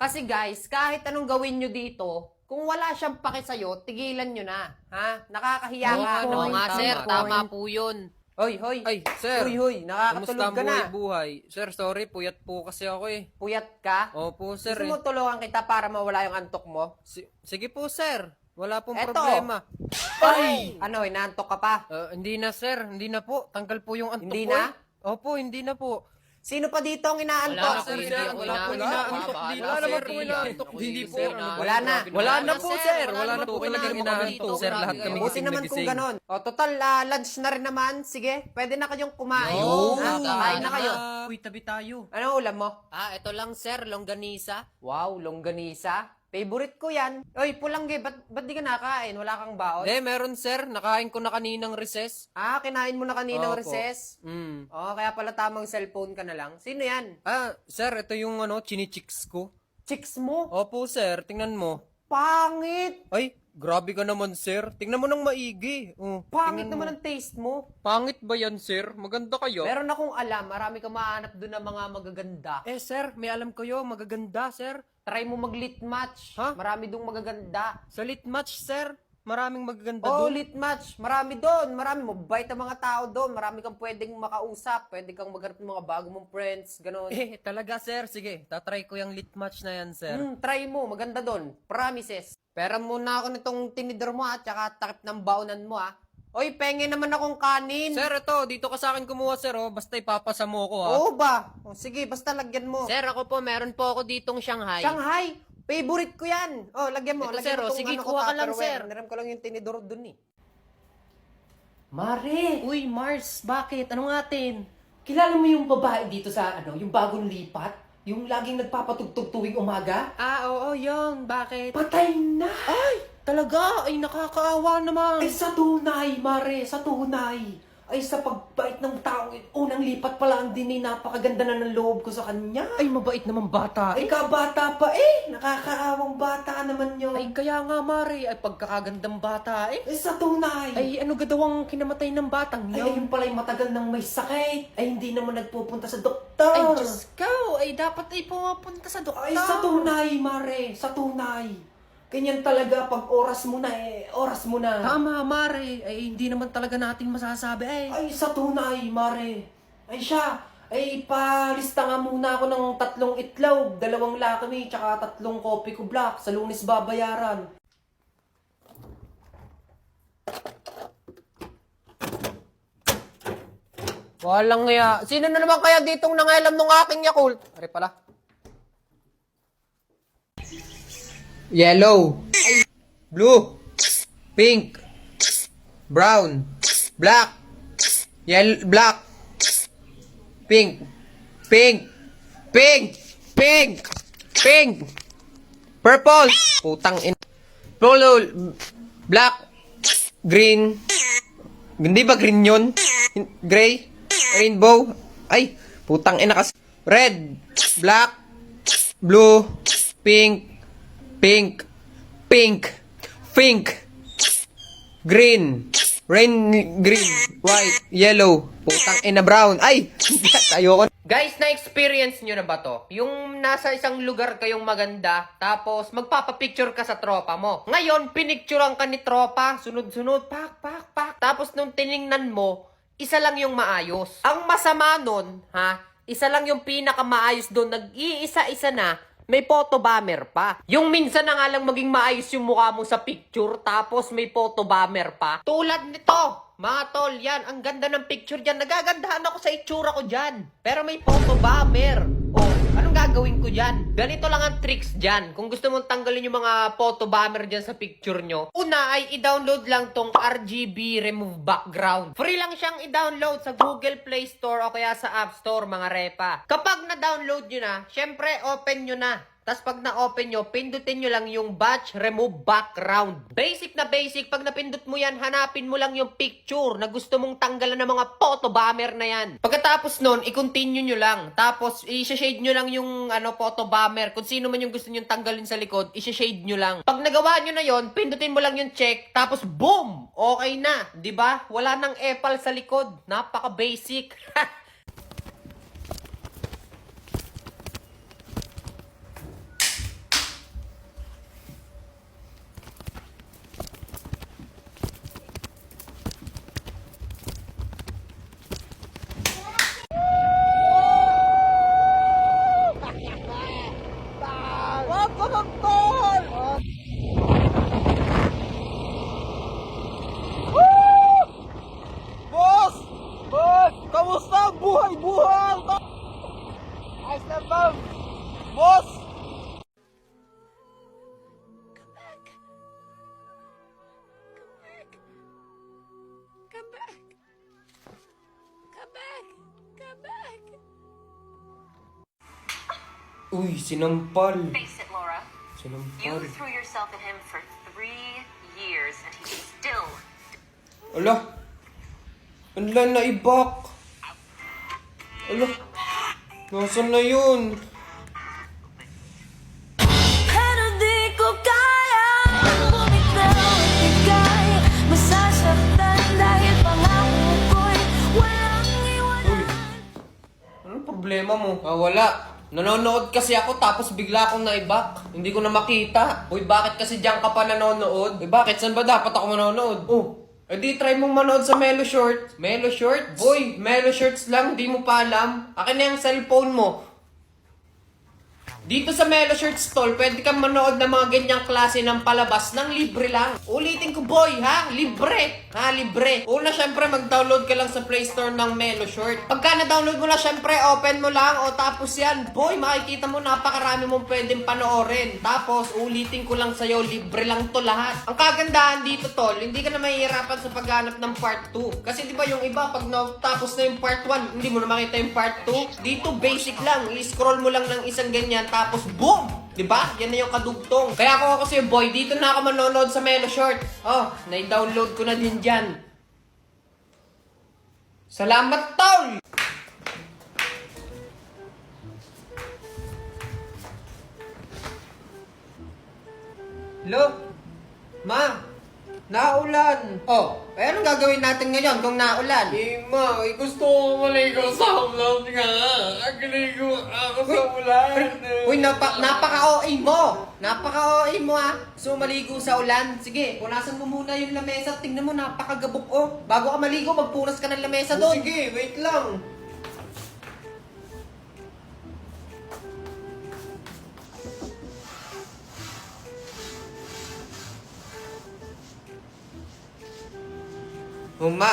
Kasi guys, kahit anong gawin nyo dito, kung wala siyang pake sa'yo, tigilan nyo na. Ha? Nakakahiya nga. Oo No? nga, sir. Tama po yun. Hoy, hoy. Ay, sir. Hoy, nakakatulog Kamusta ka na. ang buhay? Sir, sorry. Puyat po kasi ako eh. Puyat ka? Opo, sir Gusto mo tulungan kita para mawala yung antok mo? Sige po, sir. Wala pong Eto. problema. Ay! Ano, inaantok ka pa? Hindi na, sir. Hindi na po. Tanggal po yung antok Hindi ko na? eh. Opo, hindi na po. Sino pa dito ang inaantok? Sir, Hindi sir, ako wala po inaantok. inaantok. Wala naman po inaantok. Hindi po. Wala na. Wala na po, sir. Wala Wala na na po po talagang inaantok, sir. Lahat kami Buti gising na naman kung gising. ganon. O, total, lunch na rin naman. Sige, pwede na kayong kumain. Oo, Ha? Kain na kayo. Uy, tabi tayo. Anong ulam mo? Ito lang sir, longganisa. Wow, longganisa. Favorite ko yan. Oy, pulangge, ba't di ka nakain? Wala kang baon? Meron, sir. Nakain ko na kaninang recess. Kinain mo na kaninang Opo. recess? Mm. Kaya pala tamang cellphone ka na lang. Sino yan? Sir, ito yung chinichicks ko. Chicks mo? Opo, sir. Tingnan mo. Pangit! Ay, grabe ka naman, sir. Tingnan mo ng maigi. Pangit tingnan naman mo. ang taste mo. Pangit ba yan, sir? Maganda kayo? Meron akong alam, marami kang mahanap doon ng mga magaganda. Sir, may alam kayo. Magaganda, sir. Try mo mag-lit match. Ha? Marami doong magaganda. Sa lit match, sir. Maraming magaganda Oh, doon. lit match. Marami doon. Marami. Mabait ang mga tao doon. Marami kang pwedeng makausap. Pwede kang maghanap ng mga bago mong friends. Ganon. Talaga, sir. Sige, tatry ko yung lit match na yan, sir. Try mo. Maganda doon. Promises. Pera muna ako nitong tinidor mo tsaka takip ng baonan mo Oy, penge naman akong kanin. Sir, ito. Dito ka sa akin kumuha, sir. Basta ipapasa mo ko, ha? Oo ba? Sige, basta lagyan mo. Sir, ako po, meron po ako ditong Shanghai. Shanghai. Favorite ko yan. Lagyan mo. Ito, Lagyan sir, mo tong sige, ko, kuha ka lang, Tupperware. sir. Niram ko lang yung tinidor dun Mare! Uy, Mars, bakit? Anong atin? Kilala mo yung babae dito sa, yung bagong lipat? Yung laging nagpapatugtog tuwing umaga? Oo, yun. Bakit? Patay na! Ay, talaga. Ay, nakakaawa naman. Ay, sa tunay, Mare, sa tunay. Ay, sa pagbait ng taong unang lipat pa lang din napakaganda na ng loob ko sa kanya. Ay, mabait naman bata. Ay, kabata pa nakakaawang bata naman yun. Ay, kaya nga, Mari. Ay, pagkakagandang bata, Ay, sa tunay. Ay, ano gadawang kinamatay ng batang Ay, yun? ayun pala yung matagal nang may sakit. Ay, hindi naman nagpupunta sa doktor. Ay, Diyos ko. Ay, dapat ay pumapunta sa doktor. Ay, sa tunay, Mare. Sa tunay. Ganyan talaga pag oras mo na oras mo na. Tama, Mari. Ay, hindi naman talaga natin masasabi, Ay, sa tunay, Mare. Ay, siya. Ay, palista nga muna ako ng 3 itlog, 2 lakmi, tsaka 3 kopi ko black. Sa Lunes babayaran. Walang nga. Sino na naman kaya ditong nangailam ng aking Yakult? Ari pala. Yellow. Blue. Pink. Brown. Black. Black. Pink. Pink. Pink. Pink. Pink. Purple. Putang in. Blue. Black. Green. Hindi ba green yun? Gray. Rainbow. Ay, putang ina kasi. Red. Black. Blue. Pink. Pink. Pink. Pink. Green. Green. White. Yellow. Putang ina brown. Ay! Ayoko. Guys, na-experience nyo na ba to? Yung nasa isang lugar kayong maganda, tapos magpapapicture ka sa tropa mo. Ngayon, pinicturean ka ni tropa, sunod-sunod, pak, pak, pak. Tapos nung tiningnan mo, isa lang yung maayos. Ang masama nun, isa lang yung pinakamaayos doon, nag-iisa-isa na, may photo bomber pa. Yung minsan na nga lang maging maayos yung mukha mo sa picture, tapos may photo bomber pa. Tulad nito, mga tol, yan, ang ganda ng picture dyan. Nagagandahan ako sa itsura ko dyan. Pero may photo bomber. Anong gagawin ko dyan? Ganito lang ang tricks dyan. Kung gusto mong tanggalin yung mga photo bomber dyan sa picture nyo, una ay i-download lang tong RGB Remove Background. Free lang siyang i-download sa Google Play Store o kaya sa App Store, mga repa. Kapag na-download nyo na, syempre open nyo na. Tapos pag na-open nyo, pindutin nyo lang yung batch remove background. Basic na basic, pag napindot mo yan, hanapin mo lang yung picture na gusto mong tanggalan ng mga photo bomber na yan. Pagkatapos nun, i-continue nyo lang. Tapos, i-shade nyo lang yung photo bomber. Kung sino man yung gusto nyo tanggalin sa likod, i-shade nyo lang. Pag nagawa nyo na yon, pindutin mo lang yung check. Tapos, boom! Okay na. 'Di ba? Wala nang epal sa likod. Napaka-basic. Uy, sinampal. Face it, Laura. You Sinampal. threw yourself at him for 3 years and he still. Ala. Anla na ibak. Ala. Nasaan na yun? Pero di ko kaya bumitaw at ika'y masasaktan dahil pangako ko'y walang iwanan. Anong problema mo? Wala. Nanonood kasi ako tapos bigla akong naibak. Hindi ko na makita. Uy, bakit kasi diyan ka pa nanonood? Bakit? Saan ba dapat ako manonood? Oh, di try mong manood sa Melo Short. Melo Shorts? Boy, Melo Shorts lang, di mo pa alam. Akin na yung cellphone mo. Dito sa Melo Shirt Stall, pwede kang manood ng mga ganyang klase ng palabas ng libre lang. Ulitin ko boy, ha? Libre! Ha? Libre. Una, syempre, mag-download ka lang sa Play Store ng Melo Short. Pagka na-download mo na, syempre, open mo lang. O tapos yan, boy, makikita mo napakarami mong pwedeng panoorin. Tapos, ulitin ko lang sa'yo, libre lang to lahat. Ang kagandahan dito, tol, hindi ka na mahihirapan sa paghanap ng part 2. Kasi di ba yung iba, pag natapos na yung part 1, hindi mo na makita yung part 2. Dito, basic lang. I-scroll mo lang ng isang ganyan, tapos boom! Diba? Yan na yung kadugtong. Kaya ako kasi boy, dito na ako manonood sa Melo Short. Oh, na-download ko na din dyan. Salamat, tol! Hello? Ma? Naulan. Oh, eh anong gagawin natin ngayon kung naulan? Ma, gusto ko maligo sa ulan nga. Nagligo ako sa ulan. Uy, napaka-OA mo! Napaka-OA mo ah! So, maligo sa ulan? Sige, punasan mo muna yung lamesa. Tingnan mo, napakagabok oh. Bago ka maligo, magpunas ka ng lamesa doon. Sige, wait lang.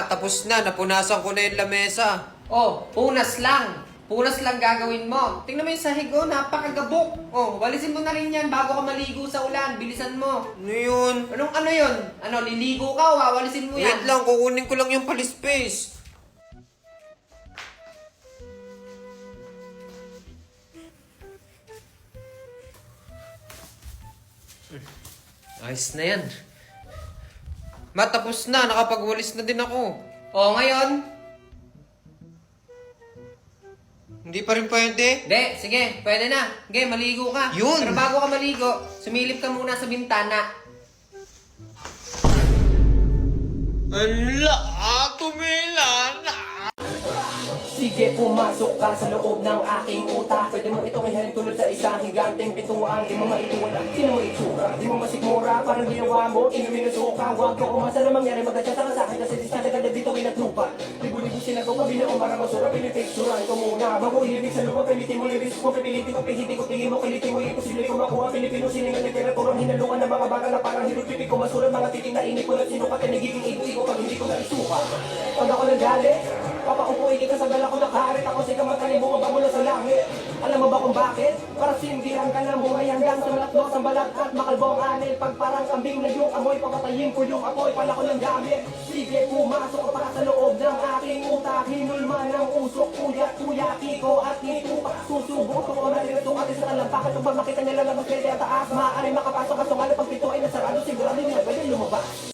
Tapos na. Napunasan ko na yung lamesa. Oh, punas lang. Punas lang gagawin mo. Tingnan mo yung sahig, oh, napakagabok. Oh, walisin mo na rin yan bago ka maligo sa ulan. Bilisan mo. Ano yun? Anong ano yun? Ano, liligo ka o wawalisin mo yan? Wait lang, kukunin ko lang yung palispace. Ayos na yan. Matapos na, nakapagwalis na din ako. O, ngayon? Hindi pa rin pwede? Hindi, sige, pwede na. Sige, maligo ka. Yun! Pero bago ka maligo, sumilip ka muna sa bintana. Ala, tumila na. Sige, pumasok ka sa loob ng aking utak. Pwede mo itong ihalin tulad sa isang higanteng pituan. Di mo maituwala, sino mo itsura? Di mo masikmura, parang ginawa mo, inumin ng suka. Huwag ka umasa na mangyari, magkatsa ka sa akin. Kasi distansya ka na dito, winatlupa. Libu-libu sinagawa, binaong para masura. Pinipicturan ko muna, bago ilibig sa lupa. Pilitin mo lyrics ko, pipilitin ko, pihitin ko, tingin mo, kilitin mo, imposible ko makuha. Pilipino, siningan, literaturang hinalukan ng mga baka na parang hirupipik ko. Masura, mga titing na inip ko na sinukat. Nagiging ibo-ibo pag hindi ko na isuka. Pag ako nagalit, papaupuin ka sa dala ko nakaharit ako sa kamatalim mo mula sa langit. Alam mo ba kung bakit? Para sindihan ka ng buhay hanggang sa malakdos ang balat at makalbong anil. Pag parang kambing na yung amoy, papatayin ko yung apoy, pala ko ng gamit. Sige, pumasok ka para sa loob ng aking utak. Hinulman ng usok, kuya, kiko at hitupa. Susubo ko na nilito at isa talampakan. Kung ba makita niya lalabas kaya taas, maaaring makapasok at sungal pag pito ay nasarado. Sigurado nila pwede lumabas.